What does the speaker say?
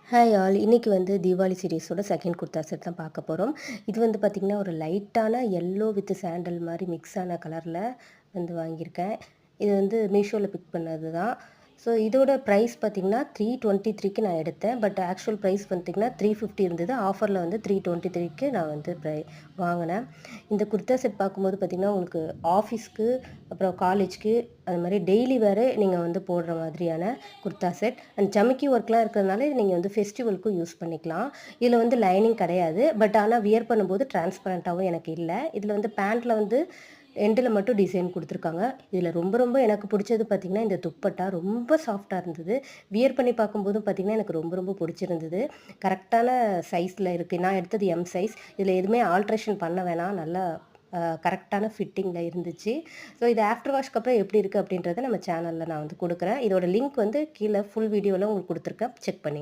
Hi all. இன்னைக்கு வந்து Deepavali சீரிஸோட second kurta set தான் பார்க்க போறோம். இது வந்து பார்த்தீங்கன்னா, ஒரு லைட்டான எல்லோ வித் சாண்டல் மாரி மிக்ஸ் ஆன கலர்ல வந்து வாங்கியிருக்கேன். இது வந்து மீஷோல பிக் பண்ணது தான். ஸோ இதோட ப்ரைஸ் பார்த்தீங்கன்னா, 323க்கு நான் எடுத்தேன். பட் ஆக்சுவல் ப்ரைஸ் பார்த்தீங்கன்னா, 350 இருந்தது. ஆஃபர்ல வந்து 323க்கு நான் வந்து வாங்குனேன். இந்த குர்தா செட் பார்க்கும்போது பார்த்தீங்கன்னா, உங்களுக்கு ஆஃபீஸ்க்கு, அப்புறம் காலேஜ்க்கு அது மாரி டெய்லி வேர் நீங்க வந்து போடுற மாதிரியான குர்தா செட். அண்ட் ஜமிக்கி ஒர்க்லாம் இருக்கிறதுனால இது நீங்க வந்து ஃபெஸ்டிவலுக்கும் யூஸ் பண்ணிக்கலாம். இதில வந்து லைனிங் கிடையாது. பட் ஆனா வியர் பண்ணும்போது டிரான்ஸ்பரண்டாவும் எனக்கு இல்ல. இதில வந்து பேண்ட்ல வந்து எண்டுல மட்டும் டிசைன் குடுத்துருக்காங்க. இதில ரொம்ப ரொம்ப எனக்கு புடிச்சது பார்த்தீங்கன்னா, இந்த துப்பட்டா ரொம்ப சாஃப்ட்டா இருந்தது. வியர் பண்ணி பார்க்கும்போதும் பார்த்தீங்கன்னா, எனக்கு ரொம்ப ரொம்ப புடிச்சிருந்தது. கரெக்ட்டான சைஸ்ல இருக்கு. நான் எடுத்தது எம் சைஸ். இதில எதுவுமே ஆல்ட்ரேஷன் பண்ண வேணாம். நல்லா கரெக்ட்டான ஃபிட்டிங்ல இருந்துச்சு. ஸோ இது ஆஃப்டர் வாஷ்க்கு அப்புறம் எப்படி இருக்கு அப்படின்றத நம்ம சேனல்ல நான் வந்து குடுக்குறேன். இதோட லிங்க் வந்து கீழ ஃபுல் வீடியோல உங்களுக்கு குடுத்துருக்கேன். செக் பண்ணி